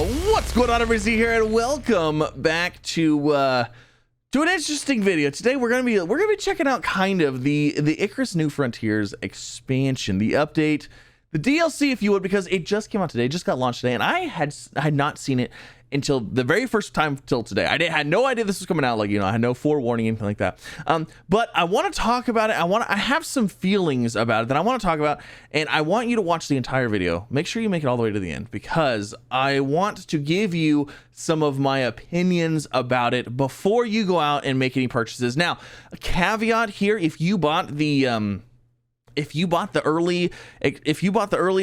What's going on, everybody? Here, and welcome back to an interesting video. Today we're gonna be checking out kind of the Icarus New Frontiers expansion, the update, the DLC, if you would, because it just came out today, it just got launched today, and I had not seen it until the very first time till today. I had no idea this was coming out, like, you know, I had no forewarning, anything like that. But I want to talk about it. I have some feelings about it that I want to talk about, and I want you to watch the entire video. Make sure you make it all the way to the end, because I want to give you some of my opinions about it before you go out and make any purchases. Now, a caveat here: if you bought the early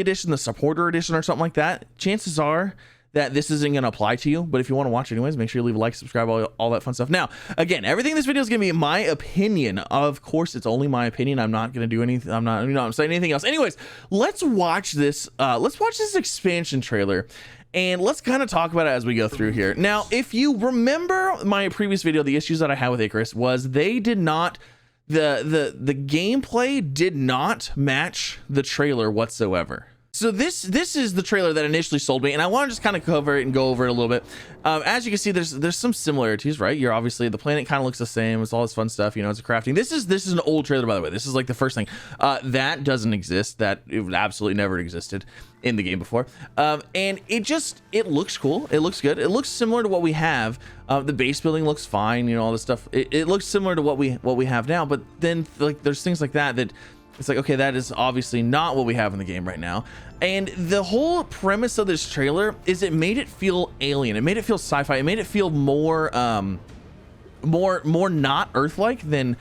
edition, the supporter edition, or something like that, chances are that this isn't going to apply to you. But if you want to watch anyways, make sure you leave a like, subscribe, all that fun stuff. Now, again, everything in this video is going to be my opinion. Of course, it's only my opinion. I'm not going to do anything. I'm saying anything else. Anyways, let's watch this. Let's watch this expansion trailer, and let's kind of talk about it as we go through here. Now, if you remember my previous video, the issues that I had with Icarus was they did not, the gameplay did not match the trailer whatsoever. So this is the trailer that initially sold me, and I want to just kind of cover it and go over it a little bit. As you can see, there's some similarities, right? You're obviously, the planet kind of looks the same. It's all this fun stuff, you know. It's a crafting. This is an old trailer, by the way. This is like the first thing that doesn't exist. That it absolutely never existed in the game before. And it looks cool. It looks good. It looks similar to what we have. The base building looks fine. You know, all this stuff. It looks similar to what we have now. But then, like, there's things like that it's like, okay, that is obviously not what we have in the game right now. And the whole premise of this trailer is it made it feel alien. It made it feel sci-fi. It made it feel more not Earth-like than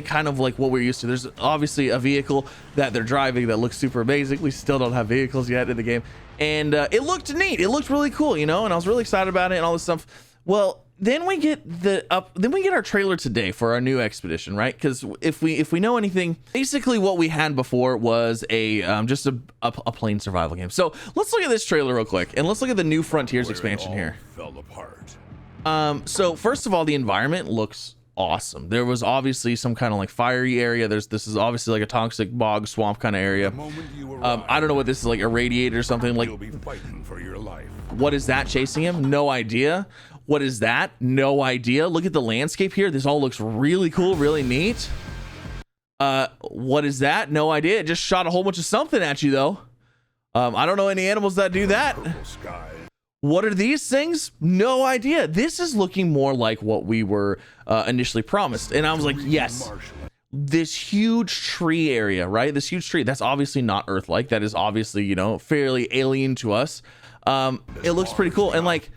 kind of like what we're used to. There's obviously a vehicle that they're driving that looks super amazing. We still don't have vehicles yet in the game. And it looked neat. It looked really cool, you know, and I was really excited about it and all this stuff. Well, then we get our trailer today for our new expedition, right? Because if we know anything, basically what we had before was just a plain survival game. So let's look at this trailer real quick, and let's look at the New Frontiers expansion here. Fell apart. So first of all, the environment looks awesome. There was obviously some kind of like fiery area. This is obviously like a toxic bog swamp kind of area. I don't know what this is, like a radiator or something. Like, you'll be fighting for your life. What is that chasing him? No idea. What is that? No idea. Look at the landscape here. This all looks really cool, really neat. What is that? No idea. It just shot a whole bunch of something at you, though. I don't know any animals that do that. What are these things? No idea. This is looking more like what we were initially promised. And I was like, yes. This huge tree area, right? This huge tree. That's obviously not Earth-like. That is obviously, you know, fairly alien to us. It looks pretty cool. And like,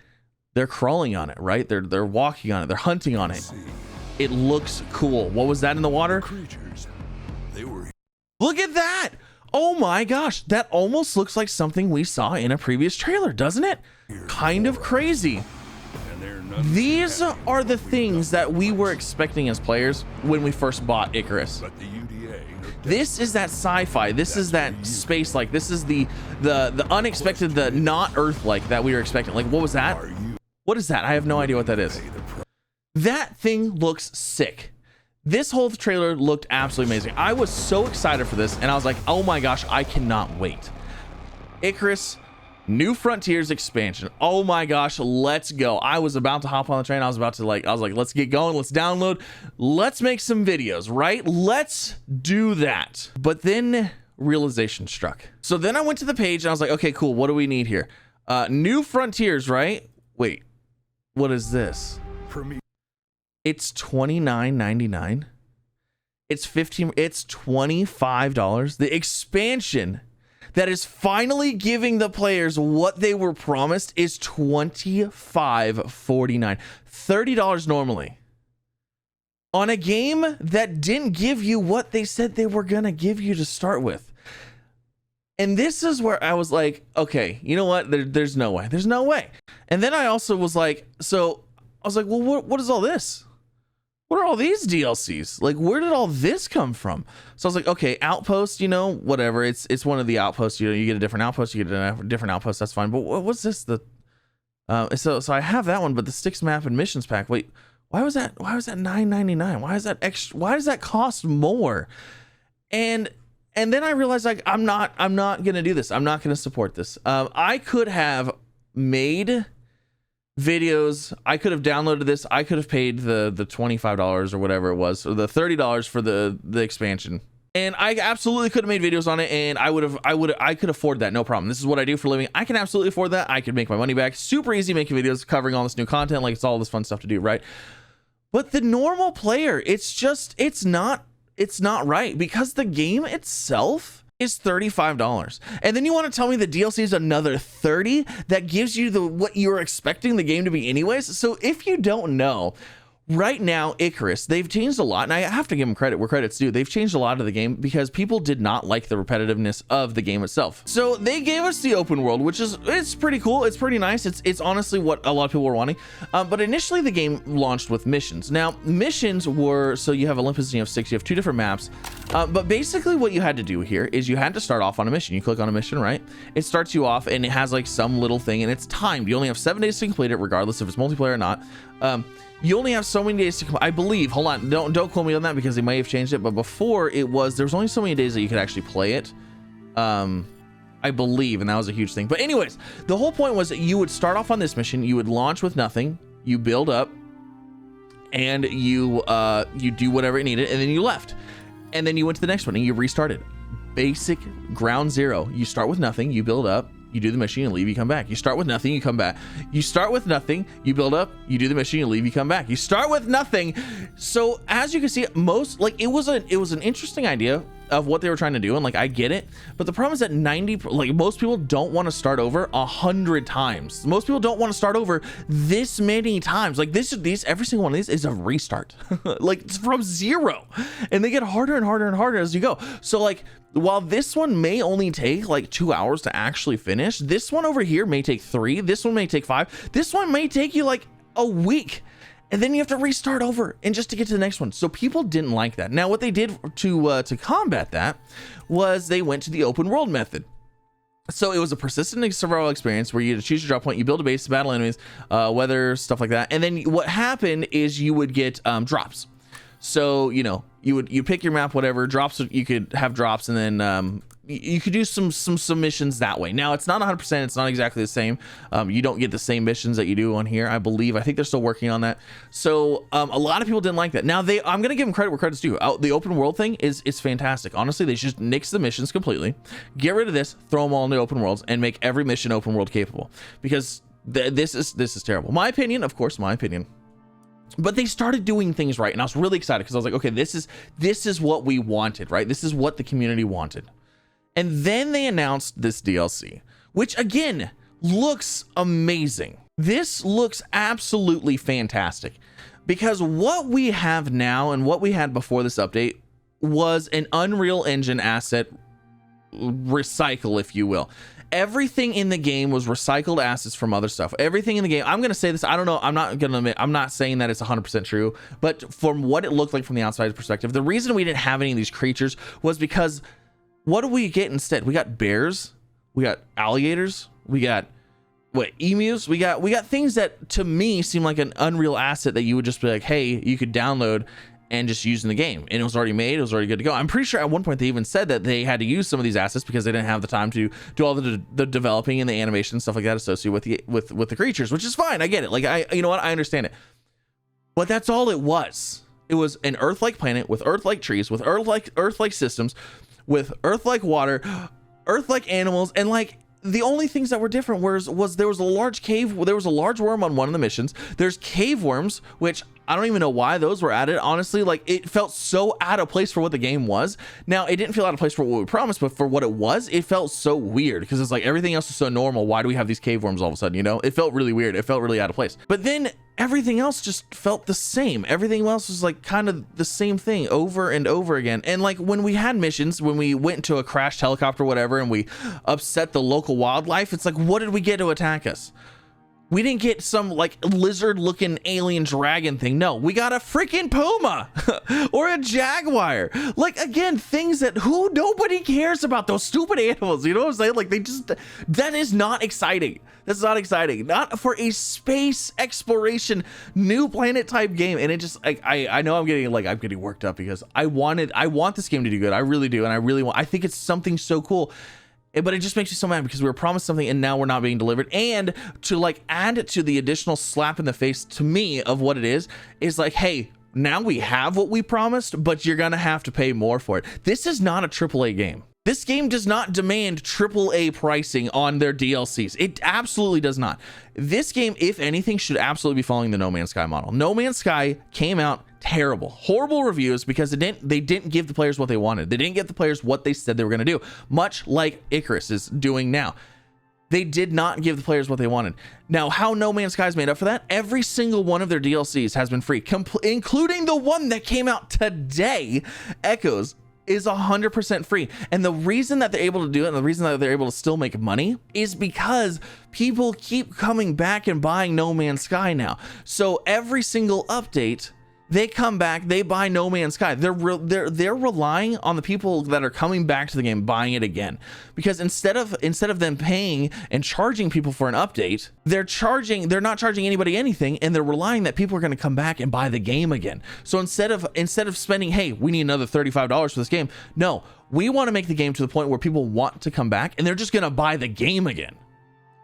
they're crawling on it, right? They're walking on it. They're hunting on it. It looks cool. What was that in the water? Look at that. Oh my gosh. That almost looks like something we saw in a previous trailer, doesn't it? Kind of crazy. These are the things that we were expecting as players when we first bought Icarus. This is that sci-fi. This is that space-like. This is the unexpected, the not Earth-like that we were expecting. Like, what was that? What is that? I have no idea what that is. That thing looks sick. This whole trailer looked absolutely amazing. I was so excited for this, and I was like, oh my gosh, I cannot wait. Icarus New Frontiers expansion. Oh my gosh, let's go. I was about to hop on the train. I was like, let's get going. Let's download. Let's make some videos, right? Let's do that. But then realization struck. So then I went to the page and I was like, okay, cool. What do we need here? New Frontiers, right? Wait, what is this? For me, it's $29.99. It's $25. The expansion that is finally giving the players what they were promised is $25.49. $30 normally. On a game that didn't give you what they said they were gonna give you to start with. And this is where I was like, okay, you know what? There's no way. There's no way. And then I also was like, well, what is all this? What are all these DLCs? Like, where did all this come from? So I was like, okay, outpost, you know, whatever. It's one of the outposts. You know, you get a different outpost, you get a different outpost. That's fine. But what's this? So I have that one, but the Styx map and missions pack. Wait, why was that $9.99? Why is that extra? Why does that cost more? And then I realized, like, I'm not gonna do this. I'm not gonna support this. I could have made videos. I could have downloaded this. I could have paid the $25 or whatever it was, or the $30 for the expansion. And I absolutely could have made videos on it, and I could afford that, no problem. This is what I do for a living. I can absolutely afford that. I could make my money back. Super easy making videos covering all this new content. Like, it's all this fun stuff to do, right? But the normal player, it's not right, because the game itself is $35. And then you want to tell me the DLC is another $30 that gives you what you're expecting the game to be anyways. So if you don't know, right now, Icarus, they've changed a lot, and I have to give them credit where credit's due. They've changed a lot of the game because people did not like the repetitiveness of the game itself. So they gave us the open world, which it's pretty cool. It's pretty nice. It's honestly what a lot of people were wanting. But initially, the game launched with missions. Now, missions were, so you have Olympus and you have 6. You have 2 different maps. But basically, what you had to do here is you had to start off on a mission. You click on a mission, right? It starts you off, and it has like some little thing, and it's timed. You only have 7 days to complete it, regardless if it's multiplayer or not. You only have so many days to I believe, hold on, don't quote me on that, because they may have changed it, but before there was only so many days that you could actually play it, I believe, and that was a huge thing. But anyways, the whole point was that you would start off on this mission, you would launch with nothing, you build up, and you do whatever it needed, and then you left, and then you went to the next one and you restarted. Basic ground zero. You start with nothing, you build up, you do the mission, you leave, you come back. You start with nothing, you come back. You start with nothing, you build up, you do the mission, you leave, you come back. You start with nothing. So as you can see, it was an interesting idea of what they were trying to do, and like, I get it, but the problem is that most people don't want to start over 100 times. Most people don't want to start over this many times. Like, every single one of these is a restart. Like, it's from zero, and they get harder and harder and harder as you go. So like, while this one may only take like 2 hours to actually finish, this one over here may take 3, this one may take 5, this one may take you like a week, and then you have to restart over and just to get to the next one. So people didn't like that. Now, what they did to combat that was they went to the open world method. So it was a persistent survival experience where you choose your drop point, you build a base, battle enemies, weather, stuff like that. And then what happened is you would get drops. So, you know, you pick your map, whatever drops, you could have drops, and then you could do some missions that way. Now, it's not 100%, it's not exactly the same. You don't get the same missions that you do on here, I believe. I think they're still working on that. So a lot of people didn't like that. Now, I'm gonna give them credit where credit's due. The open world thing is fantastic. Honestly, they should just nix the missions completely, get rid of this, throw them all into open worlds, and make every mission open world capable, because this is terrible. My opinion, of course, my opinion. But they started doing things right, and I was really excited because I was like, okay, this is what we wanted, right? This is what the community wanted. And then they announced this DLC, which again looks amazing. This looks absolutely fantastic, because what we have now and what we had before this update was an Unreal Engine asset recycle, if you will. Everything in the game was recycled assets from other stuff. Everything in the game, I'm going to say this, I don't know, I'm not saying that it's 100% true, but from what it looked like from the outside perspective, the reason we didn't have any of these creatures was because what do we get instead? We got bears, we got alligators, we got emus, we got things that to me seem like an Unreal asset that you would just be like, hey, you could download and just use in the game, and it was already made, it was already good to go. I'm pretty sure at one point they even said that they had to use some of these assets because they didn't have the time to do all the developing and the animation, stuff like that associated with the creatures, which is fine. I get it. Like, you know what, I understand it, but that's all it was. It was an Earth-like planet with Earth-like trees, with Earth-like systems, with Earth-like water, Earth-like animals, and like, the only things that were different was there was a large cave, there was a large worm on one of the missions. There's cave worms, which I don't even know why those were added. Honestly, like, it felt so out of place for what the game was. Now, it didn't feel out of place for what we promised, but for what it was, it felt so weird, because it's like everything else is so normal. Why do we have these cave worms all of a sudden? You know, it felt really weird. It felt really out of place. But then everything else just felt the same. Everything else was like kind of the same thing over and over again. And like, when we had missions, when we went into a crashed helicopter or whatever, and we upset the local wildlife, it's like, what did we get to attack us? We didn't get some like lizard looking alien dragon thing. No, we got a freaking puma or a jaguar. Like, again, things that nobody cares about, those stupid animals. You know what I'm saying? Like, that is not exciting. That's not exciting. Not for a space exploration, new planet type game. And it just, like, I know I'm getting worked up because I want this game to do good. I really do. And I think it's something so cool. But it just makes me so mad because we were promised something and now we're not being delivered. And to like add to the additional slap in the face to me of what it is like, hey, now we have what we promised, but you're gonna have to pay more for it. This is not a AAA game. This game does not demand AAA pricing on their DLCs. It absolutely does not. This game, if anything, should absolutely be following the No Man's Sky model. No Man's Sky came out terrible, horrible reviews because they didn't give the players what they wanted. They didn't give the players what they said they were going to do, much like Icarus is doing now. They did not give the players what they wanted. Now, how No Man's Sky is made up for that? Every single one of their DLCs has been free, including the one that came out today, Echoes, is 100% free. And the reason that they're able to do it and the reason that they're able to still make money is because people keep coming back and buying No Man's Sky now. So every single update, they come back, they buy No Man's Sky. They're relying on the people that are coming back to the game buying it again, because instead of them paying and charging people for an update, they're not charging anybody anything, and they're relying that people are going to come back and buy the game again. So instead of spending, hey, we need another $35 for this game, no, we want to make the game to the point where people want to come back and they're just going to buy the game again.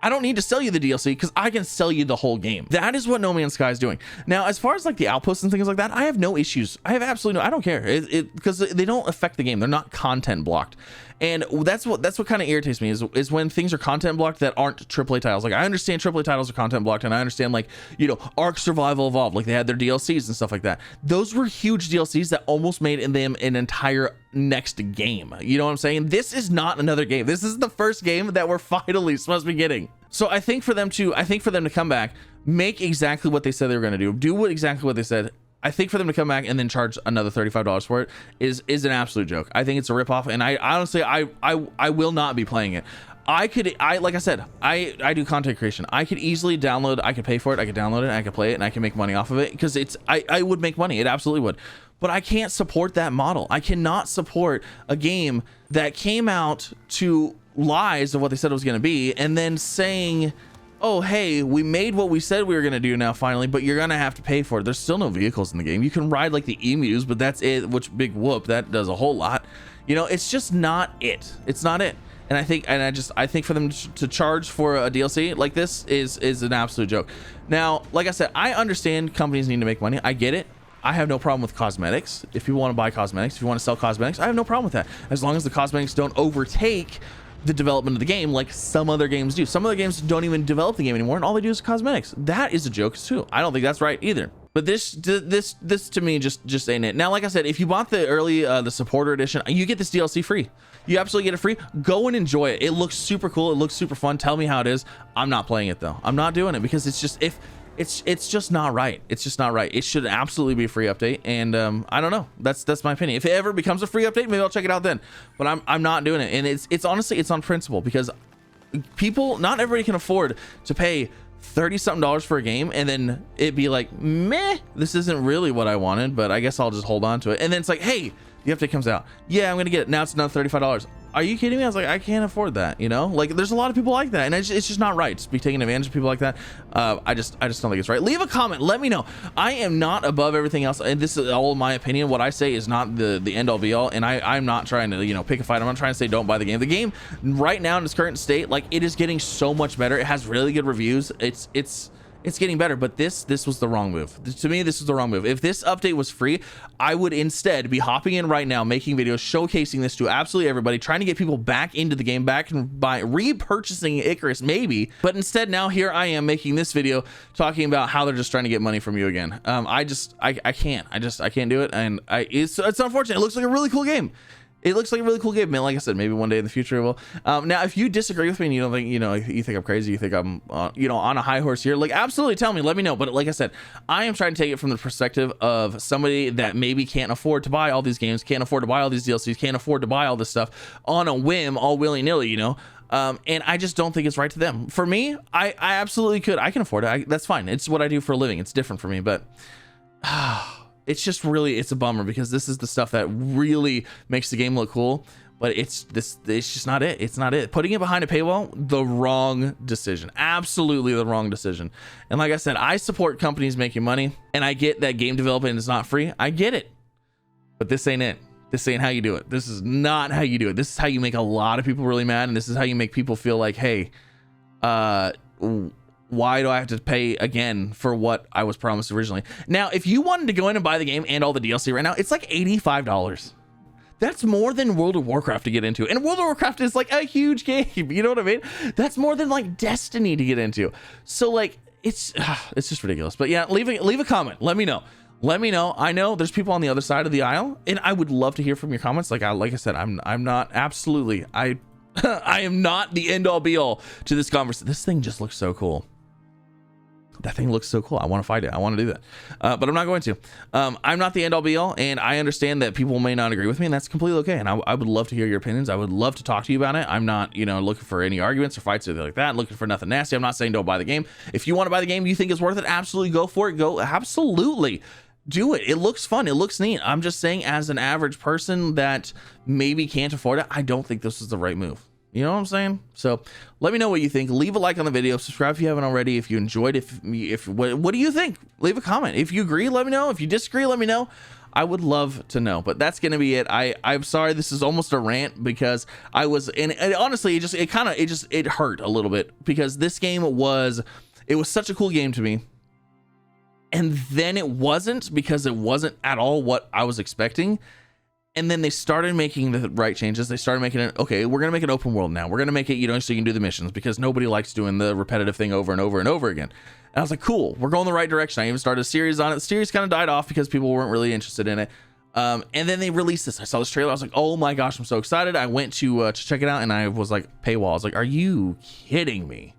I don't need to sell you the DLC because I can sell you the whole game. That is what No Man's Sky is doing. Now, as far as like the outposts and things like that, I have no issues. I have absolutely no, I don't care because they don't affect the game. They're not content blocked. And that's what kind of irritates me is when things are content blocked that aren't AAA titles. Like I understand AAA titles are content blocked, and I understand like, you know, Ark Survival Evolved, like they had their DLCs and stuff like that. Those were huge DLCs that almost made them an entire next game. You know what I'm saying? This is not another game. This is the first game that we're finally supposed to be getting. So I think for them to come back, make exactly what they said they were going to do exactly what they said. I think for them to come back and then charge another $35 for it is an absolute joke. I think it's a ripoff, and I honestly I will not be playing it. Like I said, I do content creation. I could easily download, I could pay for it, I could download it, I could play it, and I can make money off of it because I would make money. It absolutely would. But I can't support that model. I cannot support a game that came out to lies of what they said it was going to be and then saying, oh, hey, we made what we said we were going to do now finally, but you're going to have to pay for it. There's still no vehicles in the game. You can ride like the emus, but that's it, which big whoop, that does a whole lot. You know, it's just not it. It's not it. And I think for them to charge for a DLC like this is an absolute joke. Now, like I said, I understand companies need to make money. I get it. I have no problem with cosmetics. If you want to buy cosmetics, if you want to sell cosmetics, I have no problem with that. As long as the cosmetics don't overtake the development of the game like some other games do. Some other games don't even develop the game anymore, and all they do is cosmetics. That is a joke too. I don't think that's right either. But this to me just ain't it. Now, like I said, if you bought the early the supporter edition, you get this DLC free. You absolutely get it free. Go and enjoy it. It looks super cool. It looks super fun. Tell me how it is. I'm not playing it though. I'm not doing it because it's just it's just not right. It's just not right. It should absolutely be a free update, and I don't know. That's my opinion. If it ever becomes a free update, maybe I'll check it out then. But I'm not doing it, and it's honestly it's on principle because not everybody can afford to pay $30-something for a game and then it be like, meh, this isn't really what I wanted, but I guess I'll just hold on to it. And then it's like, hey, the update comes out. Yeah, I'm gonna get it. Now it's another $35. Are you kidding me? I was like, I can't afford that, you know? Like, there's a lot of people like that, and it's just not right to be taking advantage of people like that. I just don't think it's right. Leave a comment. Let me know. I am not above everything else, and this is all my opinion. What I say is not the end all be all, and I'm not trying to, you know, pick a fight. I'm not trying to say don't buy the game. The game right now in its current state, like, it is getting so much better. It has really good reviews. It's getting better, but this was the wrong move. To me, this was the wrong move. If this update was free, I would instead be hopping in right now, making videos, showcasing this to absolutely everybody, trying to get people back into the game, back and by repurchasing Icarus, maybe. But instead, now here I am making this video talking about how they're just trying to get money from you again. I can't do it, and it's unfortunate. It looks like a really cool game. It looks like a really cool game, man. Like I said, maybe one day in the future it will. Now, if you disagree with me and you don't think, you know, you think I'm crazy, you think I'm, you know, on a high horse here, like, absolutely tell me, let me know. But like I said, I am trying to take it from the perspective of somebody that maybe can't afford to buy all these games, can't afford to buy all these DLCs, can't afford to buy all this stuff on a whim, all willy-nilly, you know. And I just don't think it's right to them. For me, I absolutely could. I can afford it. That's fine. It's what I do for a living. It's different for me, but it's just really, it's a bummer because this is the stuff that really makes the game look cool, but it's just not it. It's not it. Putting it behind a paywall, the wrong decision. Absolutely the wrong decision. And like I said, I support companies making money, and I get that game development is not free. I get it, but this ain't it. This ain't how you do it. This is not how you do it. This is how you make a lot of people really mad, and this is how you make people feel like, hey, why do I have to pay again for what I was promised originally? Now, if you wanted to go in and buy the game and all the DLC right now, it's like $85. That's more than World of Warcraft to get into. And World of Warcraft is like a huge game. You know what I mean? That's more than like Destiny to get into. So like, it's just ridiculous. But yeah, leave a comment. Let me know. Let me know. I know there's people on the other side of the aisle, and I would love to hear from your comments. Like I said, I'm not absolutely, I am not the end all be all to this conversation. This thing just looks so cool. That thing looks so cool. I want to fight it. I want to do that. But I'm not going to. I'm not the end all be all, and I understand that people may not agree with me, and that's completely okay. And I would love to hear your opinions. I would love to talk to you about it. I'm not, looking for any arguments or fights or anything like that. Looking for nothing nasty. I'm not saying don't buy the game. If you want to buy the game, you think it's worth it, absolutely go for it. Go, absolutely do it. It looks fun. It looks neat. I'm just saying, as an average person that maybe can't afford it, I don't think this is the right move. You know what I'm saying? So let me know what you think. Leave a like on the video. Subscribe if you haven't already. If you enjoyed, what do you think? Leave a comment. If you agree, let me know. If you disagree, let me know. I would love to know. But that's gonna be it. I'm sorry, this is almost a rant because I was in. And honestly, it hurt a little bit because this game was such a cool game to me. And then it wasn't, because it wasn't at all what I was expecting. And then they started making the right changes. They started making it, okay, we're going to make an open world now. We're going to make it, so you can do the missions, because nobody likes doing the repetitive thing over and over and over again. And I was like, cool, we're going the right direction. I even started a series on it. The series kind of died off because people weren't really interested in it. And then they released this. I saw this trailer. I was like, oh my gosh, I'm so excited. I went to check it out, and I was like, paywall. I was like, are you kidding me?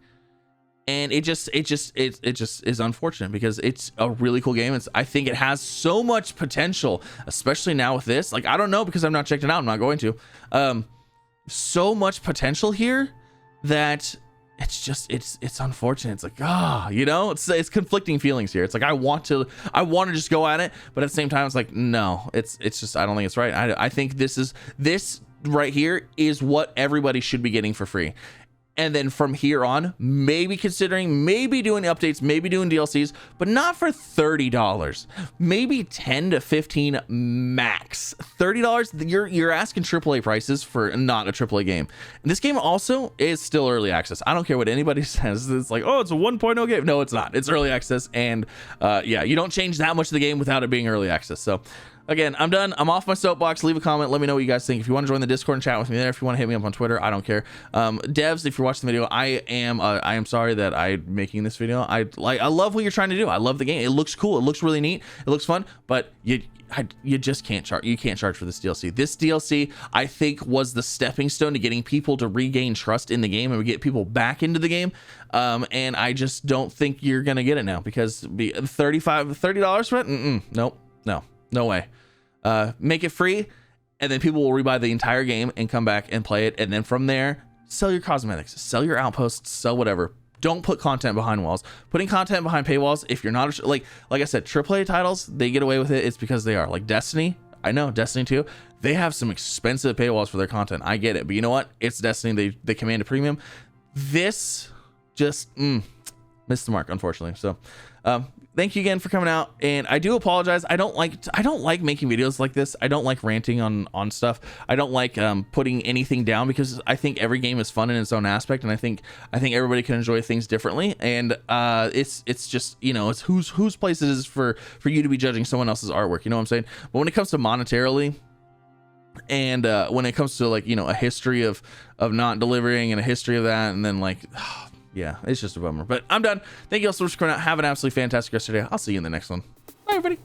And it just is unfortunate because it's a really cool game. I think it has so much potential, especially now with this. Like, I don't know, because I've not checked it out. I'm not going to. So much potential here that it's unfortunate. It's like, it's conflicting feelings here. It's like I want to just go at it, but at the same time, it's like, no, it's just, I don't think it's right. I think this right here is what everybody should be getting for free. And then from here on, maybe considering doing updates, maybe doing DLCs, but not for $30. Maybe 10 to 15 max. $30, you're asking AAA prices for not a AAA game. And this game also is still early access. I don't care what anybody says. It's like, oh, it's a 1.0 game. No, it's not. It's early access. And you don't change that much of the game without it being early access. So again, I'm done. I'm off my soapbox. Leave a comment. Let me know what you guys think. If you want to join the Discord and chat with me there, if you want to hit me up on Twitter, I don't care. Devs, if you're watching the video, I am sorry that I'm making this video. I love what you're trying to do. I love the game. It looks cool. It looks really neat. It looks fun. But you just can't charge. You can't charge for this DLC. This DLC, I think, was the stepping stone to getting people to regain trust in the game and get people back into the game. And I just don't think you're gonna get it now, because $30 for it. Nope. No way. Make it free, and then people will rebuy the entire game and come back and play it. And then from there, sell your cosmetics, sell your outposts, sell whatever. Don't put content behind walls. Putting content behind paywalls, if you're not, like I said, AAA titles, they get away with it. It's because they are. Like Destiny, I know, Destiny 2, they have some expensive paywalls for their content. I get it. But you know what? It's Destiny. They command a premium. This just missed the mark, unfortunately. So thank you again for coming out, and I do apologize. I don't like making videos like this. I don't like ranting on stuff. I don't like putting anything down, because I think every game is fun in its own aspect, and I think everybody can enjoy things differently. And it's just, it's whose place it is for you to be judging someone else's artwork. You know what I'm saying? But when it comes to monetarily, and when it comes to a history of not delivering and a history of that, and then yeah, it's just a bummer. But I'm done. Thank you all so much for coming out. Have an absolutely fantastic rest of your day. I'll see you in the next one. Bye, everybody.